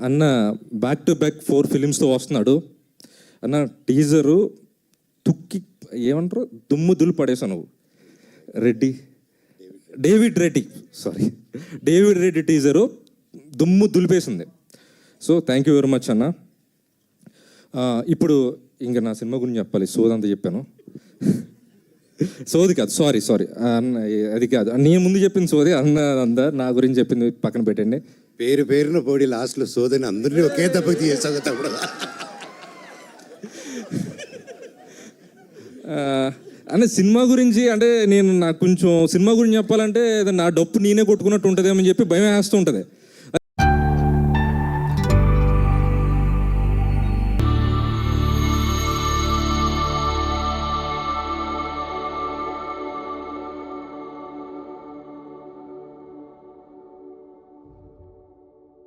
అన్న back to back 4 ఫిలిమ్స్తో వస్తున్నాడు అన్న. టీజరు తుక్కి ఏమంటారు, దుమ్ము దులు పడేసావు నువ్వు. డేవిడ్ రెడ్డి టీజరు దుమ్ము దులిపేసింది. So thank you very much అన్న. ఇప్పుడు ఇంకా నా సినిమా గురించి చెప్పాలి. సోదంతా చెప్పాను. సోది కాదు, సారీ అన్న, అది కాదు. నేను ముందు చెప్పింది సోది, అందా నా గురించి చెప్పింది పక్కన పెట్టండి. పేరున పోడి లాస్ట్లో సోదని అందరినీ ఒకే దెబ్బకి తీసేసావు తప్పుడు. అన్న సినిమా గురించి అంటే నాకు కొంచెం సినిమా గురించి చెప్పాలంటే నా డప్పు నేనే కొట్టుకున్నట్టు ఉంటుందేమని చెప్పి భయం వేస్తూ ఉంటుంది.